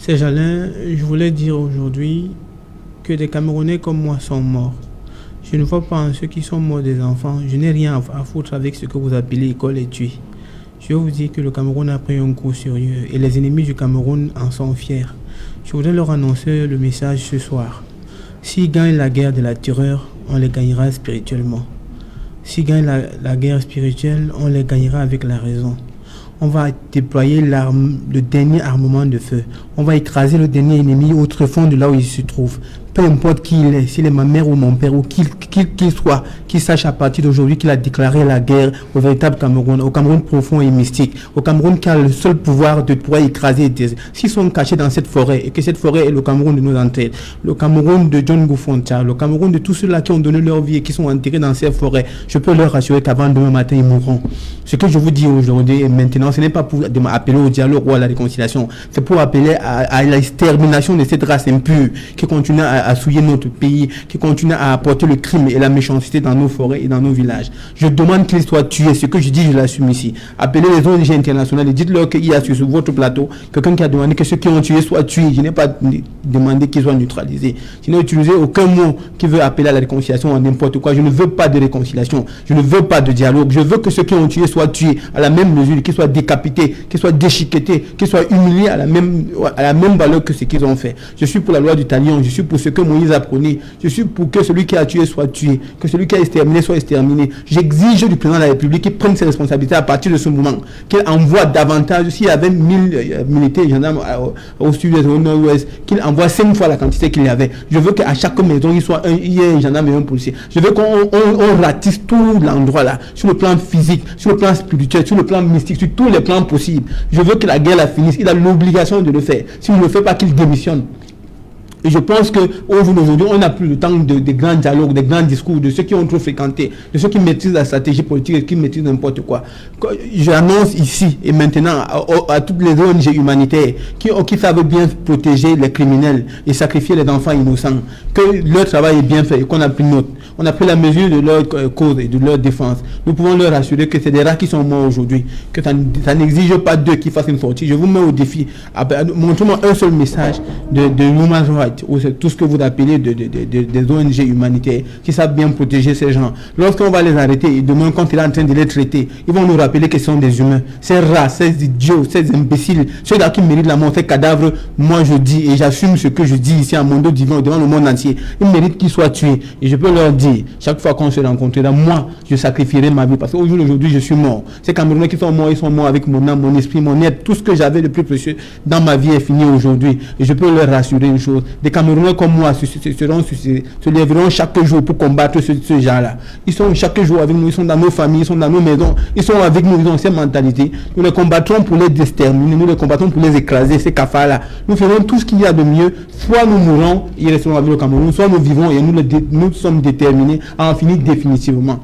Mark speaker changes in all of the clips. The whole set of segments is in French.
Speaker 1: C'est Jalin, je voulais dire aujourd'hui que des Camerounais comme moi sont morts. Je ne vois pas en ceux qui sont morts des enfants. Je n'ai rien à foutre avec ce que vous appelez école et tuer. Je vais vous dire que le Cameroun a pris un coup sérieux et les ennemis du Cameroun en sont fiers. Je voudrais leur annoncer le message ce soir. S'ils gagnent la guerre de la terreur, on les gagnera spirituellement. S'ils gagnent la guerre spirituelle, on les gagnera avec la raison. On va déployer le dernier armement de feu. On va écraser le dernier ennemi au fond de là où il se trouve. Peu importe qui il est, s'il est ma mère ou mon père, ou qu'il soit, qu'il sache à partir d'aujourd'hui qu'il a déclaré la guerre au véritable Cameroun, au Cameroun profond et mystique, au Cameroun qui a le seul pouvoir de pouvoir écraser des... S'ils sont cachés dans cette forêt, et que cette forêt est le Cameroun de nos ancêtres, le Cameroun de John Goufonta, le Cameroun de tous ceux-là qui ont donné leur vie et qui sont enterrés dans ces forêts, je peux leur rassurer qu'avant demain matin, ils mourront. Ce que je vous dis aujourd'hui et maintenant, ce n'est pas pour appeler au dialogue ou à la réconciliation, c'est pour appeler à l'extermination de cette race impure qui continue à souiller notre pays, qui continue à apporter le crime et la méchanceté dans nos forêts et dans nos villages. Je demande qu'ils soient tués. Ce que je dis, je l'assume ici. Appelez les ONG internationales et dites-leur qu'il y a sur votre plateau quelqu'un qui a demandé que ceux qui ont tué soient tués. Je n'ai pas demandé qu'ils soient neutralisés. Je n'ai utilisé aucun mot qui veut appeler à la réconciliation ou n'importe quoi. Je ne veux pas de réconciliation. Je ne veux pas de dialogue. Je veux que ceux qui ont tué soient tués à la même mesure, qu'ils soient décapités, qu'ils soient déchiquetés, qu'ils soient humiliés à la même valeur que ce qu'ils ont fait. Je suis pour la loi du talion. Je suis pour ce que Moïse a prôné. Je suis pour que celui qui a tué soit tué, que celui qui a exterminé soit exterminé. J'exige du président de la République qu'il prenne ses responsabilités à partir de ce moment, qu'il envoie davantage, s'il y avait 1000 militaires gendarmes au sud-est, au nord-ouest, qu'il envoie 5 fois la quantité qu'il y avait. Je veux qu'à chaque maison, il y ait un gendarme et un policier. Je veux qu'on ratisse tout l'endroit là, sur le plan physique, sur le plan spirituel, sur le plan mystique, sur tous les plans possibles. Je veux que la guerre la finisse. Il a l'obligation de le faire. S'il ne le fait pas, qu'il démissionne. Et je pense qu'aujourd'hui, on n'a plus le temps de grands dialogues, de grands discours, de ceux qui ont trop fréquenté, de ceux qui maîtrisent la stratégie politique et qui maîtrisent n'importe quoi. J'annonce ici et maintenant à toutes les ONG humanitaires qui savent bien protéger les criminels et sacrifier les enfants innocents, que leur travail est bien fait et qu'on a pris note. On a pris la mesure de leur cause et de leur défense. Nous pouvons leur assurer que c'est des rats qui sont morts aujourd'hui, que ça n'exige pas d'eux qui fassent une sortie. Je vous mets au défi. Montrez-moi un seul message de Human Rights, ou c'est tout ce que vous appelez des ONG humanitaires qui savent bien protéger ces gens. Lorsqu'on va les arrêter et demain quand il est en train de les traiter, ils vont nous rappeler que ce sont des humains. Ces rats, ces idiots, ces imbéciles, ceux-là qui méritent la mort, ces cadavres, moi je dis et j'assume ce que je dis ici à Mondo Divin devant le monde entier, ils méritent qu'ils soient tués. Et je peux leur dire, chaque fois qu'on se rencontrera, moi je sacrifierai ma vie parce qu'aujourd'hui je suis mort. Ces Camerounais qui sont morts, ils sont morts avec mon âme, mon esprit, mon être, tout ce que j'avais de plus précieux dans ma vie est fini aujourd'hui. Et je peux leur rassurer une chose, des Camerounais comme moi se lèveront chaque jour pour combattre ce genre-là. Ils sont chaque jour avec nous, ils sont dans nos familles, ils sont dans nos maisons, ils sont avec nous, ils ont cette mentalité. Nous les combattrons pour les exterminer, nous les combattrons pour les écraser, ces cafards-là. Nous ferons tout ce qu'il y a de mieux. Soit nous mourrons, ils resteront avec le Cameroun, soit nous vivons et nous sommes déterminés à en finir définitivement.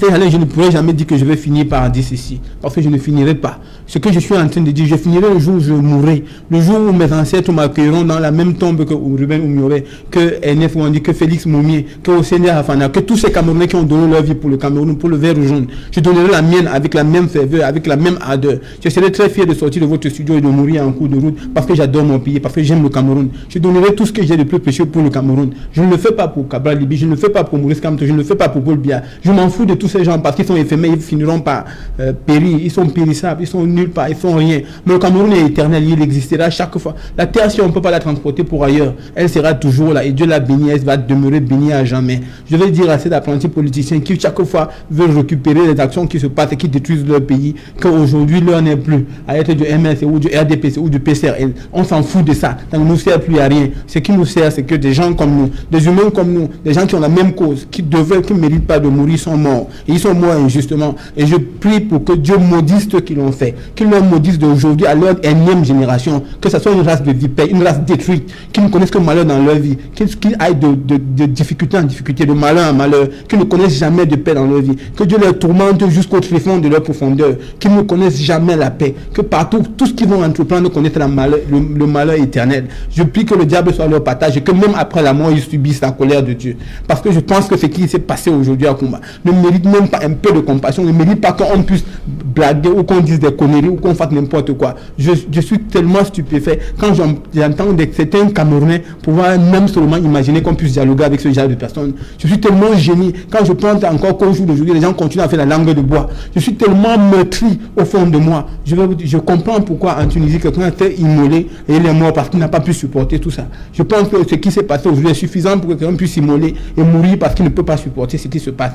Speaker 1: Je ne pourrais jamais dire que je vais finir par dire ceci, parce que je ne finirai pas. Ce que je suis en train de dire, je finirai le jour où je mourrai, le jour où mes ancêtres m'accueilleront dans la même tombe que Ruben Oumioré, que Ernest Ouandi, que Félix Moumier, que Osénia Hafana, que tous ces Camerounais qui ont donné leur vie pour le Cameroun, pour le vert ou jaune. Je donnerai la mienne avec la même ferveur, avec la même ardeur. Je serai très fier de sortir de votre studio et de mourir en cours de route parce que j'adore mon pays, parce que j'aime le Cameroun. Je donnerai tout ce que j'ai de plus précieux pour le Cameroun. Je ne le fais pas pour Cabral Libi, je ne le fais pas pour Maurice Kamto, je ne le fais pas pour Paul Biya. Je m'en fous de tous ces gens parce qu'ils sont éphémères, ils finiront par périr, ils sont périssables, ils sont nulle part, ils font rien. Mais le Cameroun est éternel, il existera chaque fois. La terre, si on ne peut pas la transporter pour ailleurs, elle sera toujours là et Dieu l'a bénie, elle va demeurer bénie à jamais. Je vais dire à ces apprentis politiciens qui chaque fois veulent récupérer les actions qui se passent et qui détruisent leur pays, qu'aujourd'hui l'heure n'est plus à être du MS ou du RDPC ou du PCRL. On s'en fout de ça, ça ne nous sert plus à rien. Ce qui nous sert, c'est que des gens comme nous, des humains comme nous, des gens qui ont la même cause, qui ne méritent pas de mourir, sont morts. Et ils sont morts injustement. Et je prie pour que Dieu maudisse ceux qui l'ont fait, qu'il leur maudisse d'aujourd'hui à leur énième génération, que ce soit une race de vipères, une race détruite, qui ne connaissent que malheur dans leur vie, qu'ils aillent de difficulté en difficulté, de malheur en malheur, qu'ils ne connaissent jamais de paix dans leur vie, que Dieu les tourmente jusqu'au tréfonds de leur profondeur, qu'ils ne connaissent jamais la paix, que partout, tout ce qu'ils vont entreprendre connaissent le malheur éternel. Je prie que le diable soit leur partage et que même après la mort, ils subissent la colère de Dieu. Parce que je pense que ce qui s'est passé aujourd'hui à Kumba ne mérite méritent même pas un peu de compassion, ne méritent pas qu'on puisse blaguer ou qu'on dise des conneries ou qu'on fasse n'importe quoi. Je suis tellement stupéfait quand j'entends certains Camerounais pouvoir même seulement imaginer qu'on puisse dialoguer avec ce genre de personnes. Je suis tellement gêné quand je pense encore qu'au jour d'aujourd'hui, les gens continuent à faire la langue de bois. Je suis tellement meurtri au fond de moi. Je comprends pourquoi en Tunisie, quelqu'un a été immolé et il est mort parce qu'il n'a pas pu supporter tout ça. Je pense que ce qui s'est passé aujourd'hui est suffisant pour que quelqu'un puisse immoler et mourir parce qu'il ne peut pas supporter ce qui se passe.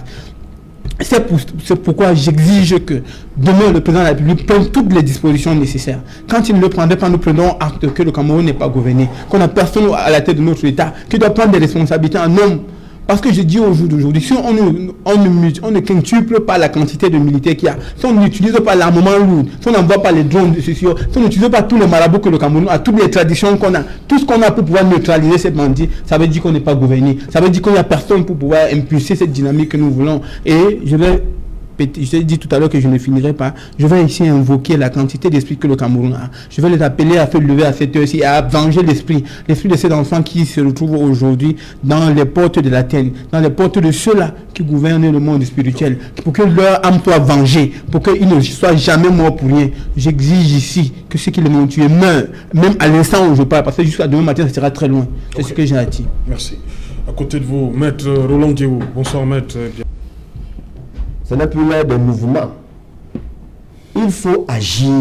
Speaker 1: C'est pourquoi j'exige que demain le président de la République prenne toutes les dispositions nécessaires. Quand il ne le prendrait pas, nous prenons acte que le Cameroun n'est pas gouverné, qu'on n'a personne à la tête de notre État, qu'il doit prendre des responsabilités en homme. Parce que je dis au jour d'aujourd'hui, si on ne quintuple pas la quantité de militaires qu'il y a, si on n'utilise pas l'armement lourd, si on n'envoie pas les drones de ceci, si on n'utilise pas tous les marabouts que le Cameroun a, toutes les traditions qu'on a, tout ce qu'on a pour pouvoir neutraliser ces bandits, ça veut dire qu'on n'est pas gouverné. Ça veut dire qu'il n'y a personne pour pouvoir impulser cette dynamique que nous voulons. Et je t'ai dit tout à l'heure que je ne finirai pas. Je vais ici invoquer la quantité d'esprit que le Cameroun a. Je vais les appeler à se lever à cette heure-ci, à venger l'esprit de ces enfants qui se retrouvent aujourd'hui dans les portes de l'Athènes, dans les portes de ceux-là qui gouvernent le monde spirituel, pour que leur âme soit vengée, pour qu'ils ne soient jamais morts pour rien. J'exige ici que ceux qui les ont tués meurent, même à l'instant où je parle, parce que jusqu'à demain matin, ça sera très loin. C'est ce que j'ai à dire.
Speaker 2: Merci. À côté de vous, Maître Roland Diéou. Bonsoir, Maître.
Speaker 3: Ce n'est plus l'heure des mouvements. Il faut agir.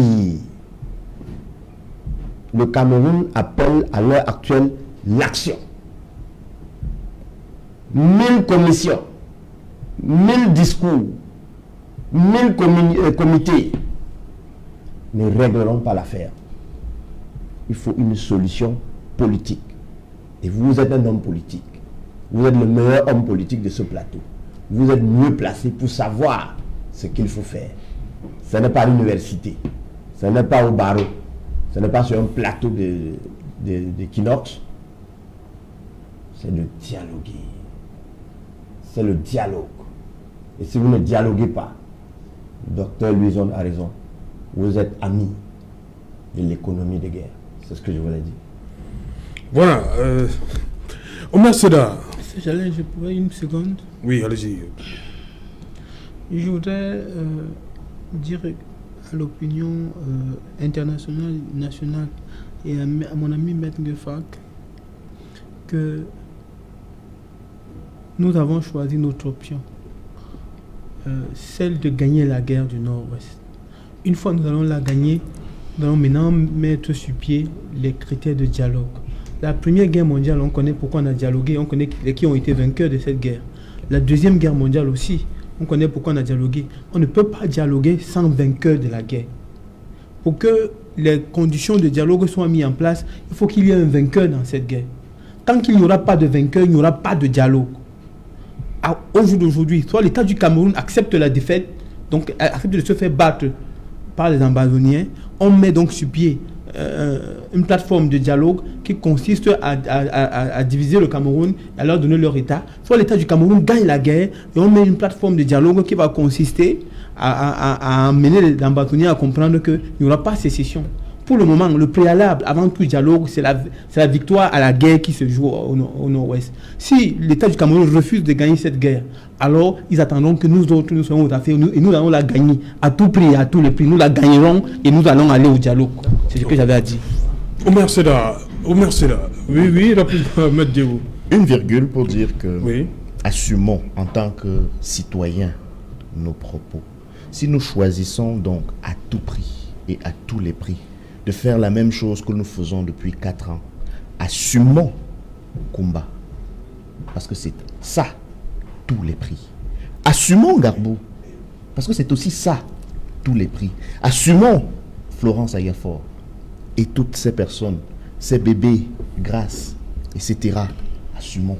Speaker 3: Le Cameroun appelle à l'heure actuelle l'action. 1000 commissions, 1000 discours, 1000 comités ne régleront pas l'affaire. Il faut une solution politique. Et vous êtes un homme politique. Vous êtes le meilleur homme politique de ce plateau. Vous êtes mieux placé pour savoir ce qu'il faut faire. Ce n'est pas à l'université, ce n'est pas au barreau, ce n'est pas sur un plateau de Kinox. C'est de dialoguer. C'est le dialogue. Et si vous ne dialoguez pas, le docteur Louison a raison. Vous êtes amis de l'économie de guerre. C'est ce que je voulais dire.
Speaker 2: Voilà. Omer Seda.
Speaker 1: Je pourrais une seconde.
Speaker 2: Oui, allez-y.
Speaker 1: Je voudrais dire à l'opinion internationale, nationale et à mon ami Maître Gefak que nous avons choisi notre option, celle de gagner la guerre du Nord-Ouest. Une fois nous allons la gagner, nous allons maintenant mettre sur pied les critères de dialogue. La Première Guerre mondiale, on connaît pourquoi on a dialogué, on connaît qui ont été vainqueurs de cette guerre. La Deuxième Guerre mondiale aussi, on connaît pourquoi on a dialogué. On ne peut pas dialoguer sans vainqueur de la guerre. Pour que les conditions de dialogue soient mises en place, il faut qu'il y ait un vainqueur dans cette guerre. Tant qu'il n'y aura pas de vainqueur, il n'y aura pas de dialogue. Au jour d'aujourd'hui, soit l'État du Cameroun accepte la défaite, donc accepte de se faire battre par les ambazoniens, on met donc sur pied une plateforme de dialogue qui consiste à diviser le Cameroun et à leur donner leur État. Soit l'État du Cameroun gagne la guerre et on met une plateforme de dialogue qui va consister à amener les ambazoniens à comprendre qu'il n'y aura pas sécession. Pour le moment, le préalable avant tout dialogue, c'est la victoire à la guerre qui se joue au Nord-Ouest. Si l'État du Cameroun refuse de gagner cette guerre, alors ils attendront que nous autres, nous soyons aux affaires et nous allons la gagner à tout prix, à tous les prix. Nous la gagnerons et nous allons aller au dialogue. C'est ce que j'avais à dire.
Speaker 2: Omer Seda. Oui, rapidement, Maître Diéou.
Speaker 4: Une virgule pour dire que
Speaker 2: oui.
Speaker 4: Assumons en tant que citoyens nos propos. Si nous choisissons donc à tout prix et à tous les prix de faire la même chose que nous faisons depuis 4 ans, assumons Kumba. Parce que c'est ça, tous les prix. Assumons Garbou. Parce que c'est aussi ça, tous les prix. Assumons Florence Ayafor et toutes ces personnes, ces bébés, grâce, etc. Assumons.